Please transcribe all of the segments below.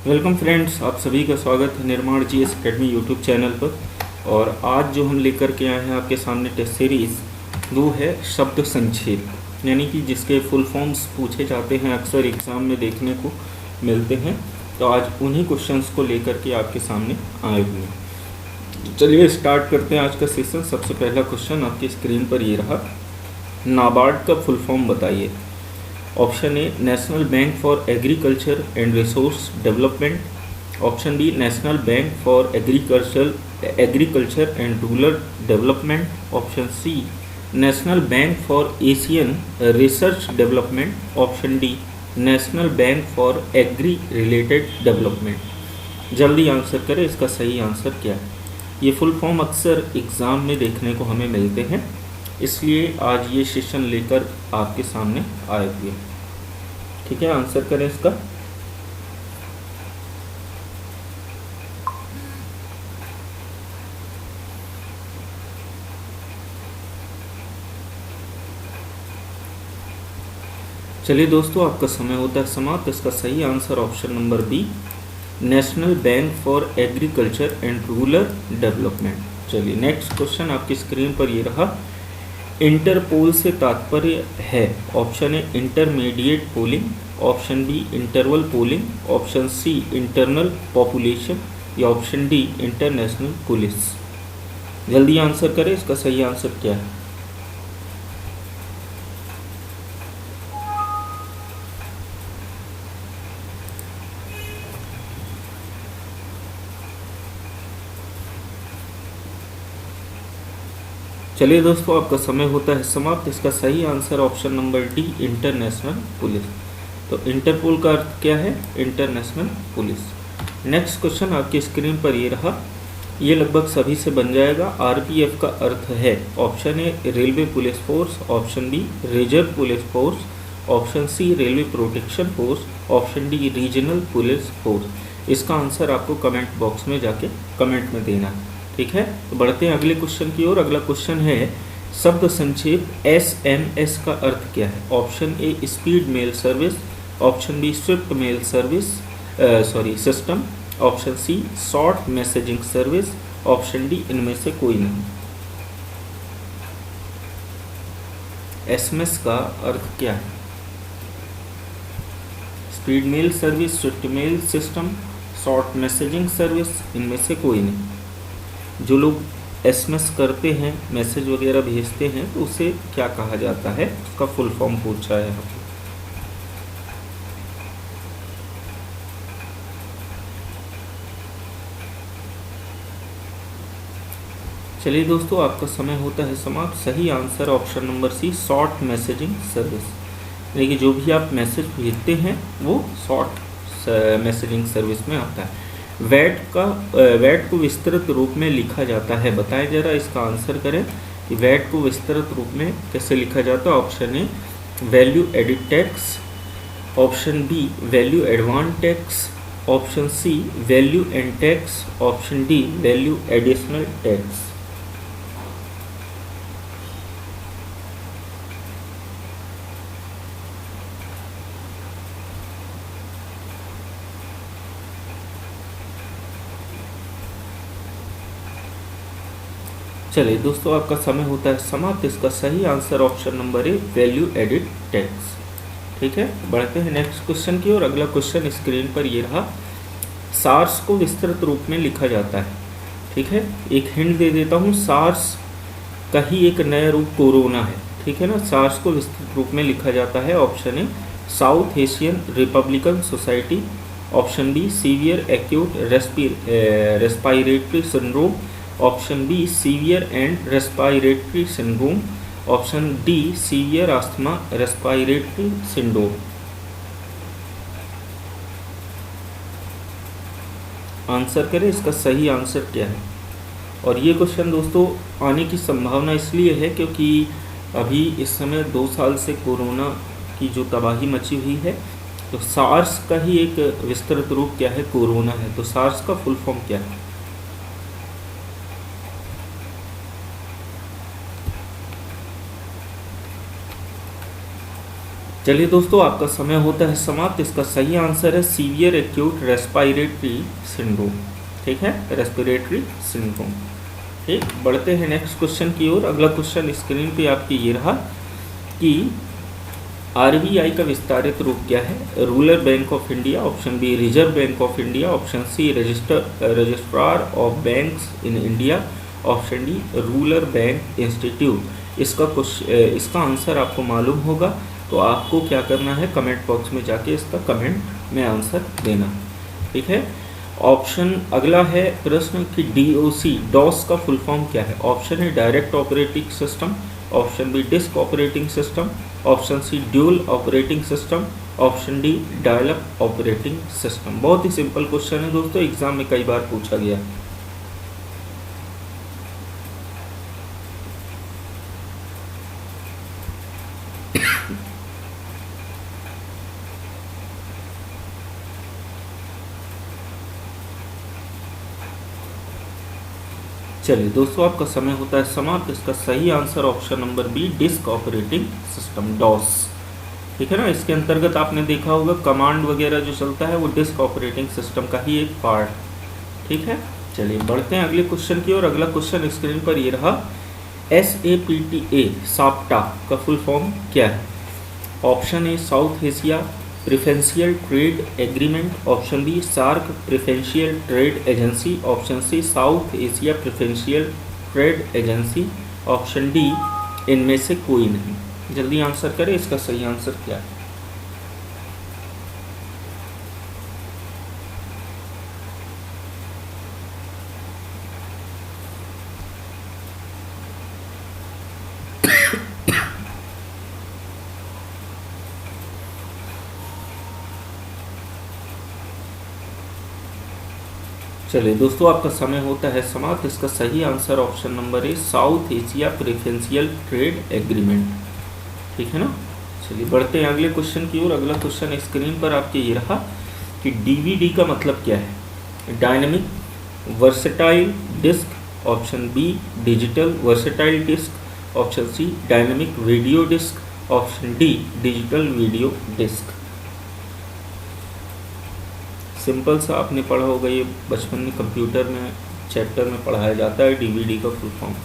Welcome friends, आप सभी का स्वागत है निर्माण जीएस एकेडमी यूट्यूब चैनल पर। और आज जो हम लेकर के आए हैं आपके सामने टेस्ट सीरीज़, वो है शब्द संक्षेप, यानी कि जिसके फुल फॉर्म्स पूछे जाते हैं, अक्सर एग्ज़ाम में देखने को मिलते हैं। तो आज उन्हीं क्वेश्चंस को लेकर के आपके सामने आए हुए हैं। तो चलिए स्टार्ट करते हैं आज का सेशन। सबसे पहला क्वेश्चन आपकी स्क्रीन पर ये रहा, नाबार्ड का फुल फॉर्म बताइए। Option A National Bank for Agriculture and Resource Development. Option B National Bank for Agriculture and Rural Development. Option C National Bank for Asian Research Development. Option D National Bank for Agri Related Development. जल्दी answer करें, इसका सही answer क्या है। ये full form अक्सर exam में देखने को हमें मिलते हैं, इसलिए आज ये सेशन लेकर आपके सामने आए हुए। ठीक है, आंसर करें इसका। चलिए दोस्तों, आपका समय होता है समाप्त। इसका सही answer option number B, National Bank for Agriculture and Rural Development. चलिए नेक्स्ट क्वेश्चन आपकी स्क्रीन पर ये रहा, इंटरपोल से तात्पर्य है। Option A intermediate polling. Option B interval polling. Option C internal population या ऑप्शन डी इंटरनेशनल पुलिस। जल्दी आंसर करें, इसका सही आंसर क्या है। चलिए दोस्तों, आपका समय होता है समाप्त। इसका सही answer option number D international police. तो इंटरपोल का अर्थ क्या है, इंटरनेशनल पुलिस। नेक्स्ट क्वेश्चन आपकी स्क्रीन पर ये रहा, ये लगभग सभी से बन जाएगा। आरपीएफ का अर्थ है। Option A Railway Police Force. Option B Reserve Police Force. Option C Railway Protection Force. Option D Regional Police Force. इसका आंसर आपको कमेंट बॉक्स में जाके कमेंट में देना है। ठीक है, तो बढ़ते हैं अगले क्वेश्चन की ओर। अगला क्वेश्चन है, शब्द संक्षेप एसएमएस का अर्थ क्या है। Option A speed mail service. Option B swift mail service system. Option C short messaging service. Option D इनमें से कोई नहीं। एसएमएस का अर्थ क्या है, speed mail service, swift mail system, short messaging service, इनमें से कोई नहीं। जो लोग एसएमएस करते हैं, मैसेज वगैरह भेजते हैं, तो उसे क्या कहा जाता है, उसका फुल फॉर्म पूछा है यहाँ पे। चलिए दोस्तों, आपका समय होता है समाप्त। सही answer option number C, short messaging service. यानी कि जो भी आप मैसेज भेजते हैं वो शॉर्ट मैसेजिंग सर्विस में आता है। वैट को विस्तृत रूप में लिखा जाता है। बताएं जरा, इसका आंसर करें कि वैट को विस्तृत रूप में कैसे लिखा जाता है। Option A value added tax. Option B value advance tax. Option C value and tax. Option D value additional tax. चलिए दोस्तों, आपका समय होता है समाप्त। इसका सही answer option number A value added tax. ठीक है, बढ़ते हैं नेक्स्ट क्वेश्चन की ओर। अगला क्वेश्चन स्क्रीन पर ये रहा, सार्स को विस्तृत रूप में लिखा जाता है। ठीक है, एक हिंट दे देता हूँ, सार्स का ही एक नया रूप कोरोना है। ठीक है ना, सार्स को विस्तृत रूप में लिखा जाता है। Option A South Asian Republican Society. Option B severe acute respiratory syndrome. Option B severe and respiratory syndrome. Option D severe asthma respiratory syndrome. Answer करें, इसका सही आंसर क्या है। और ये क्वेश्चन दोस्तों आने की संभावना इसलिए है क्योंकि अभी इस समय 2 साल से कोरोना की जो तबाही मची हुई है, तो सार्स का ही एक विस्तृत रूप क्या है, कोरोना है। तो सार्स का फुल फॉर्म क्या है। चलिए दोस्तों, आपका समय होता है समाप्त। इसका सही आंसर है सीवियर एक्यूट रेस्पिरेटरी सिंड्रोम। ठीक है, रेस्पिरेटरी सिंड्रोम। ठीक, बढ़ते हैं नेक्स्ट क्वेश्चन की ओर। अगला क्वेश्चन स्क्रीन पे आपकी ये रहा कि आरबीआई का विस्तारित रूप क्या है? Rural Bank of India, option B Reserve Bank of India, option C Registrar of Banks in India, option D Rural Bank Institute. इसका आंसर आपको मालूम होगा, तो आपको क्या करना है, कमेंट बॉक्स में जाके इसका कमेंट में आंसर देना। ठीक है। ऑप्शन अगला है प्रश्न कि डॉस का फुल फॉर्म क्या है? Option A direct operating system, option B disk operating system, option C dual operating system, option D dial up operating system. बहुत ही सिंपल क्वेश्चन है दोस्तों, एग्जाम में कई बार पूछा गया। चलिए दोस्तों, आपका समय होता है समाप्त। इसका सही answer option number B disk operating system, DOS. ठीक है ना, इसके अंतर्गत आपने देखा होगा कमांड वगैरह जो चलता है वो डिस्क ऑपरेटिंग सिस्टम का ही एक पार्ट। ठीक है, चलिए बढ़ते हैं अगले क्वेश्चन की ओर। अगला क्वेश्चन स्क्रीन पर ये रहा, SAPTA साप्टा का फुल फॉर्म क्या है? Option A South Asia preferential trade agreement, option B SAARC preferential trade agency, option C South Asia preferential trade agency, option D इनमें से कोई नहीं। जल्दी आंसर करें, इसका सही आंसर क्या है? चलिए दोस्तों, आपका समय होता है समाप्त। इसका सही आंसर ऑप्शन नंबर ए South Asia preferential trade agreement. ठीक है ना। चलिए बढ़ते हैं अगले क्वेश्चन की ओर। अगला क्वेश्चन स्क्रीन पर आपके ये रहा कि डीवीडी का मतलब क्या है? Dynamic versatile disc, option B digital versatile disc, option C dynamic video disc, option D digital video disc. Simple सा आपने पढ़ा होगा, ये बचपन में कंप्यूटर में चैप्टर में पढ़ाया जाता है डीवीडी का फुल फॉर्म।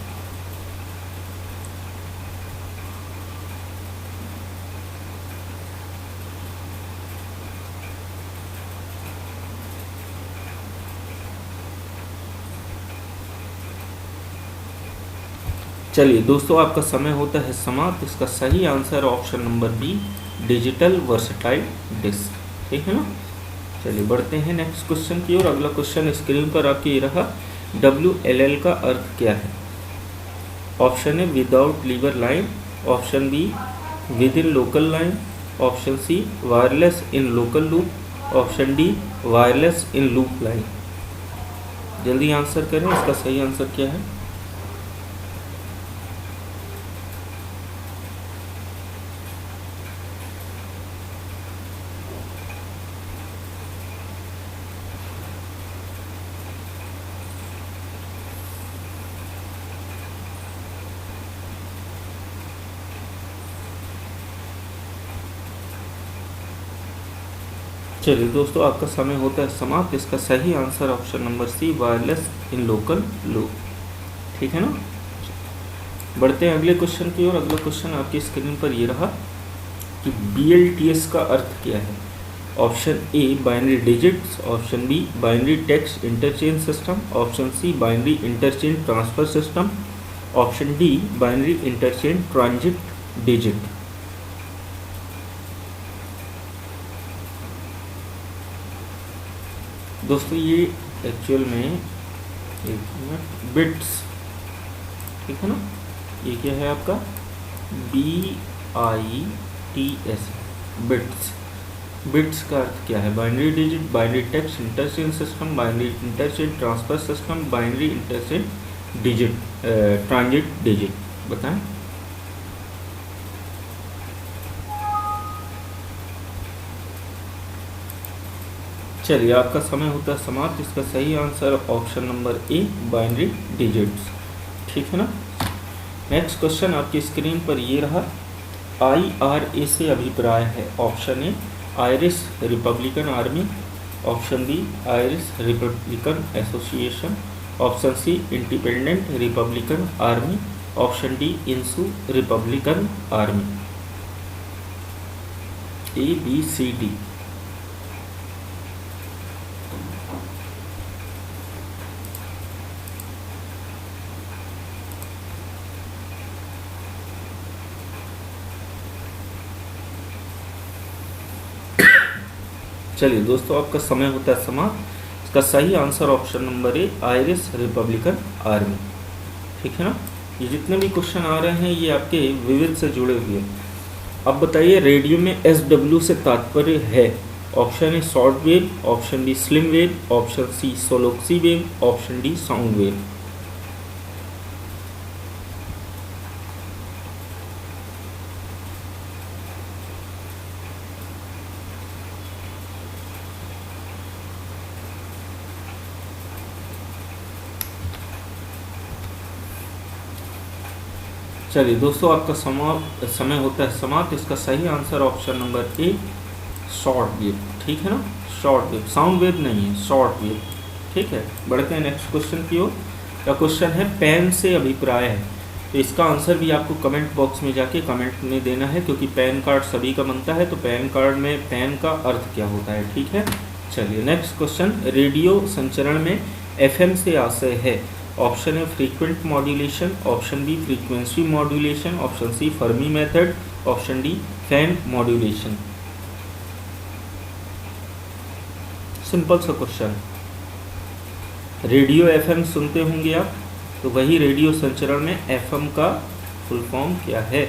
चलिए दोस्तों, आपका समय होता है समाप्त। इसका सही answer option number B digital versatile disc. ठीक है ना। चलिए बढ़ते हैं नेक्स्ट क्वेश्चन की ओर। अगला क्वेश्चन स्क्रीन पर आपके ये रहा, WLL का अर्थ क्या है? Option A without lever line, option B within local line, option C wireless in local loop, option D wireless in loop line. जल्दी आंसर करें, इसका सही आंसर क्या है? चलिए दोस्तों, आपका समय होता है समाप्त। इसका सही answer option number C wireless in local loop. ठीक है ना। बढ़ते हैं अगले क्वेश्चन की ओर। अगला क्वेश्चन आपकी स्क्रीन पर ये रहा कि BLTS का अर्थ क्या है? Option A binary digits, option B binary text interchange system, option C binary interchange transfer system, option D binary interchange transit digit. दोस्तों ये एक्चुअल में एक मिनट बिट्स, ठीक है ना, ये क्या है आपका BITS बिट्स। बिट्स का अर्थ क्या है? Binary digit, binary text interchange system, binary interchange transfer system, binary interchange digit transit digit. बताएं। चलिए, आपका समय होता है समाप्त। इसका सही आंसर ऑप्शन नंबर ए बाइनरी डिजिट्स। ठीक है ना। नेक्स्ट क्वेश्चन आपकी स्क्रीन पर ये रहा IRA से अभिप्राय है? Option A Irish Republican Army, option B Irish Republican Association, option C Independent Republican Army, option D इंसू रिपब्लिकन आर्मी। ABCD। चलिए दोस्तों, आपका समय होता है समाप्त। इसका सही आंसर ऑप्शन नंबर ए आयरिश रिपब्लिकन आर्मी। ठीक है ना। ये जितने भी क्वेश्चन आ रहे हैं ये आपके विविध से जुड़े हुए हैं। अब बताइए रेडियो में SW से तात्पर्य है? Option A short wave, option B slim wave, option C सोलोक्सी wave, option D sound wave. चलिए दोस्तों, आपका समय होता है समाप्त। इसका सही answer option number A short wave. ठीक है ना, शॉर्ट वेव, साउंड वेव नहीं है, शॉर्ट वेव। ठीक है, बढ़ते हैं नेक्स्ट क्वेश्चन की ओर। का क्वेश्चन है पैन से अभिप्राय है? तो इसका आंसर भी आपको कमेंट बॉक्स में जाके कमेंट में देना है, क्योंकि पैन कार्ड सभी का बनता है। तो पैन कार्ड में पैन का अर्थ क्या होता है? ठीक है। चलिए नेक्स्ट क्वेश्चन, रेडियो संचरण में FM से आशय है? Option A frequent modulation, option B frequency modulation, option C Fermi method, option D fan modulation. Simple सा क्वेश्चन। रेडियो FM सुनते होंगे आप, तो वही रेडियो संचरण में FM का फुल फॉर्म क्या है?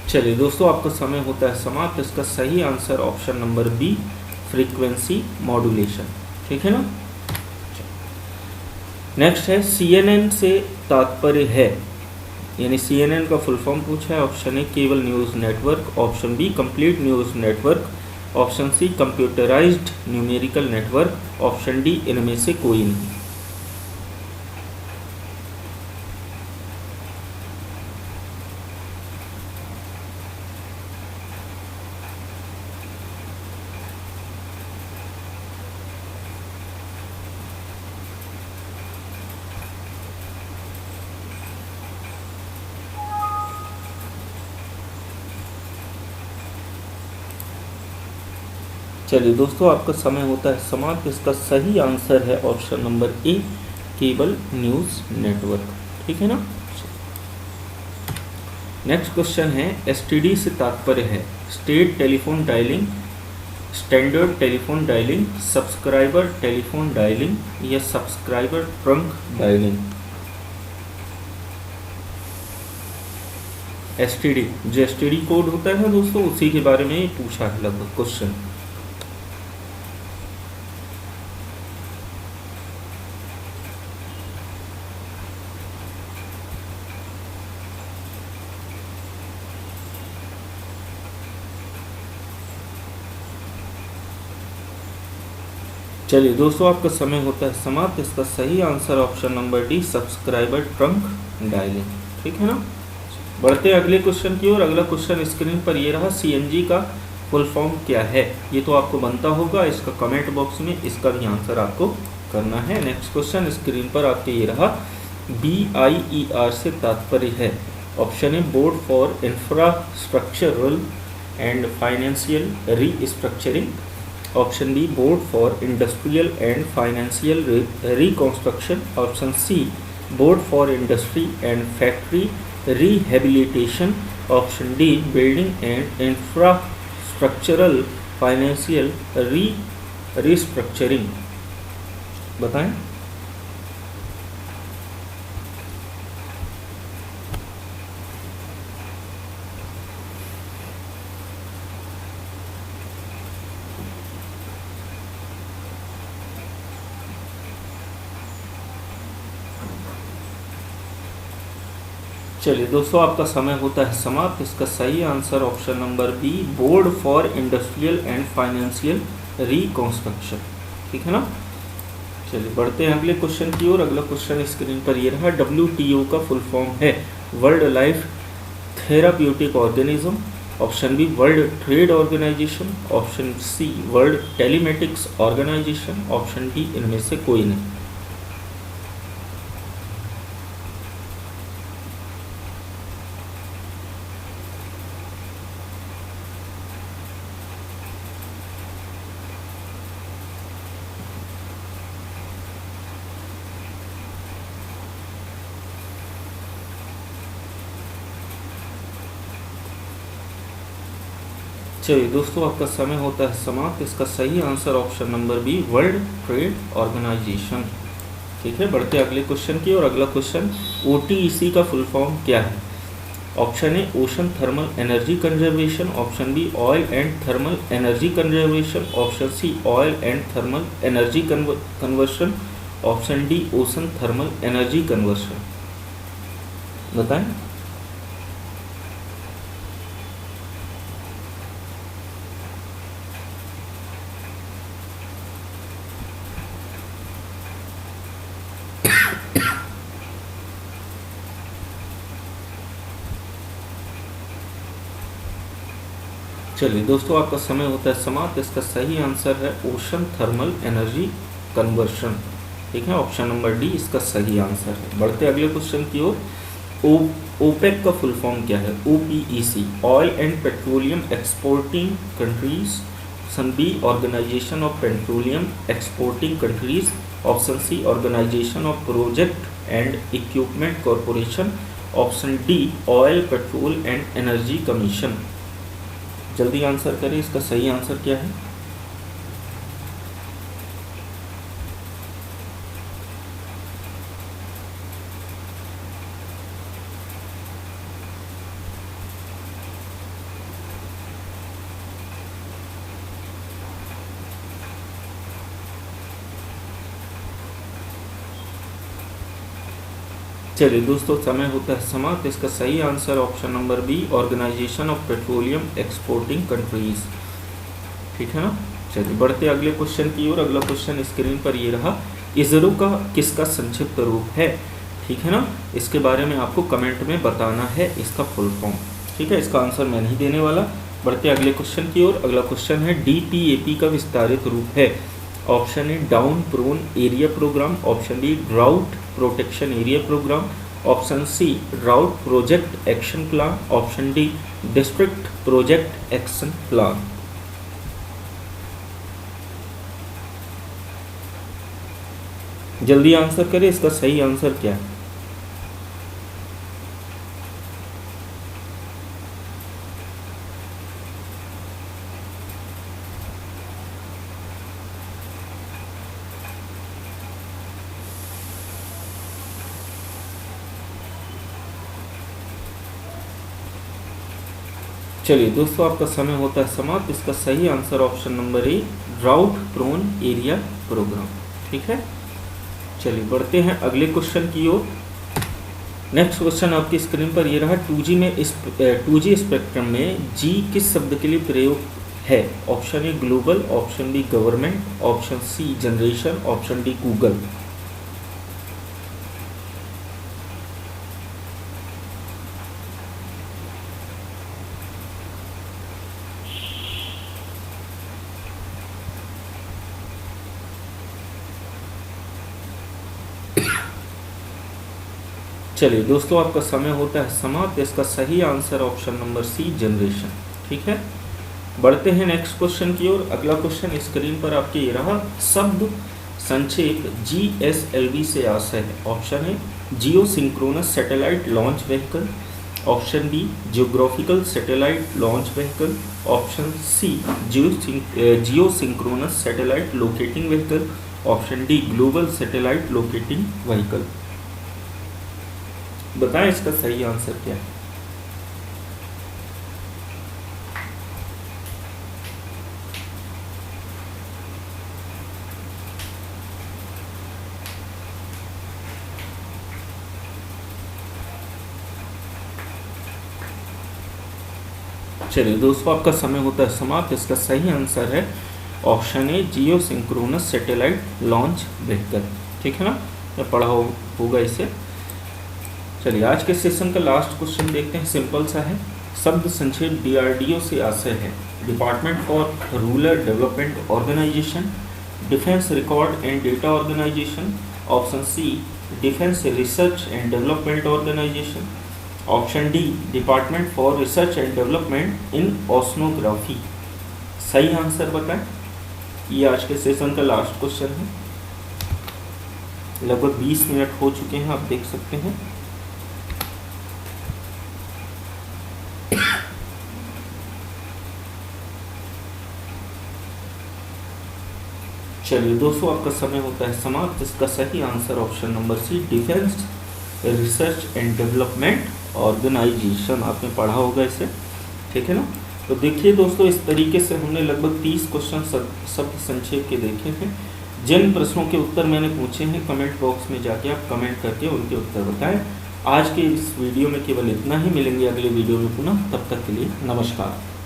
चलिए दोस्तों, आपका समय होता है समाप्त। इसका सही answer option number B frequency modulation. ठीक है ना। नेक्स्ट है CNN से तात्पर्य है? यानी CNN का फुल फॉर्म पूछा है। Option A cable news network, option B complete news network, option C computerised numerical network, option D इनमें से कोई नहीं। चलिए दोस्तों, आपका समय होता है समाप्त। इसका सही आंसर है ऑप्शन नंबर ए केबल न्यूज़ नेटवर्क। ठीक है ना। नेक्स्ट क्वेश्चन है STD से तात्पर्य है? State telephone dialling, standard telephone dialling, subscriber telephone dialling या सब्सक्राइबर ट्रंक डायलिंग। STD, जो STD कोड होता है दोस्तों, उसी के बारे में पूछा है लगभग क्वेश्चन। चलिए दोस्तों, आपका समय होता है समाप्त। इसका सही answer option number D subscriber trunk dialling. ठीक है ना। बढ़ते हैं अगले क्वेश्चन की ओर। अगला क्वेश्चन स्क्रीन पर ये रहा, CNG का फुल फॉर्म क्या है? ये तो आपको बनता होगा, इसका कमेंट बॉक्स में इसका भी आंसर आपको करना है। नेक्स्ट क्वेश्चन स्क्रीन पर आपके ये रहा, BIER से तात्पर्य है? Option A Board for Infrastructural and Financial Restructuring, option B Board for Industrial and Financial Reconstruction, option C Board for Industry and Factory Rehabilitation, option D Building and Infrastructural Financial Restructuring. बताएं। चलिए दोस्तों, आपका समय होता है समाप्त। इसका सही answer option number B Board for Industrial and Financial Reconstruction. ठीक है ना। चलिए बढ़ते हैं अगले क्वेश्चन की ओर। अगला क्वेश्चन स्क्रीन पर ये रहा। WTO का फुल फॉर्म है World Life Therapeutic Organism, option B World Trade Organization, option C World Telematics Organization, option D इनमें से कोई नहीं। चलिए दोस्तों, आपका समय होता है समाप्त। इसका सही answer option number B World Trade Organization. ठीक है, बढ़ते अगले क्वेश्चन की। और अगला क्वेश्चन OTEC का फुल फॉर्म क्या है? Option A ocean thermal energy conservation, option B oil and thermal energy conservation, option C oil and thermal energy conversion, option D ocean thermal energy conversion. बताएं। चलिए दोस्तों, आपका समय होता है समाप्त। इसका सही आंसर है ओशन थर्मल एनर्जी कन्वर्शन। ठीक है, ऑप्शन नंबर डी इसका सही आंसर है। बढ़ते अगले क्वेश्चन की ओर। ओपेक का फुल फॉर्म क्या है? OPEC oil and petroleum exporting countries, option B Organization of Petroleum exporting countries, option C organization of project and equipment corporation, option D oil petrol and energy commission. जल्दी answer करें, इसका सही answer क्या है? चलिए दोस्तों, समय होता है समाप्त। इसका सही answer option number B Organization of Petroleum exporting Countries. ठीक है ना। चलिए बढ़ते अगले क्वेश्चन की ओर। अगला क्वेश्चन स्क्रीन पर ये रहा। इसरो का किसका संक्षिप्त रूप है? ठीक है ना, इसके बारे में आपको कमेंट में बताना है इसका फुल फॉर्म। ठीक है, इसका आंसर मैं नहीं देने वाला। बढ़ते अगले क्वेश्चन की ओर। अगला क्वेश्चन है DPAP का विस्तारित रूप है। Option A down prone area programme, option B drought protection area programme, option C drought project action plan, option D district project action plan. जल्दी आंसर करें, इसका सही आंसर क्या है? चलिए दोस्तों, आपका समय होता है समाप्त। इसका सही answer option number A drought prone area programme. ठीक है, चलिए बढ़ते हैं अगले क्वेश्चन की ओर। नेक्स्ट क्वेश्चन आपकी स्क्रीन पर ये रहा। 2G स्पेक्ट्रम में जी किस शब्द के लिए प्रयोग है? Option A global, option B government, option C generation, option D Google. चलिए दोस्तों, आपका समय होता है समाप्त। इसका सही answer option number C generation. ठीक है, बढ़ते हैं नेक्स्ट क्वेश्चन की ओर। अगला क्वेश्चन स्क्रीन पर आपके ये रहा। शब्द संक्षेप GSLV से आशय है। ऑप्शन है geosynchronous satellite launch vehicle, option B geographical satellite launch vehicle, option C geosynchronous satellite locating vehicle, option D global satellite locating vehicle. बताएं इसका सही आंसर क्या है? चलिए दोस्तों, आपका समय होता है समाप्त। इसका सही आंसर है ऑप्शन ए जियो सिंक्रोनस सैटेलाइट लॉन्च व्हीकल। ठीक है ना, तो पढ़ा होगा इसे। चलिए आज के सेशन का लास्ट क्वेश्चन देखते हैं, सिंपल सा है। शब्द संक्षेप DRDO से आशय है Department for Rural Development Organisation, Defence Record and Data Organisation, option C Defence Research and Development Organisation, option D Department for Research and Development in Oceanography. सही आंसर बताएं। ये आज के सेशन का लास्ट क्वेश्चन है। लगभग 20 मिनट हो चुके हैं, आप देख सकते हैं। चलिए दोस्तों, आपका समय होता है समाप्त। इसका सही answer option number C Defence Research and Development Organisation. आपने पढ़ा होगा इसे। ठीक है ना। तो देखिए दोस्तों, इस तरीके से हमने लगभग 30 क्वेश्चन शब्द संक्षेप के देखे हैं। जिन प्रश्नों के उत्तर मैंने पूछे हैं, कमेंट बॉक्स में जाके आप कमेंट करके उनके उत्तर बताएं। आज के इस वीडियो में केवल इतना ही। मिलेंगे अगले वीडियो में पुनः, तब तक के लिए नमस्कार।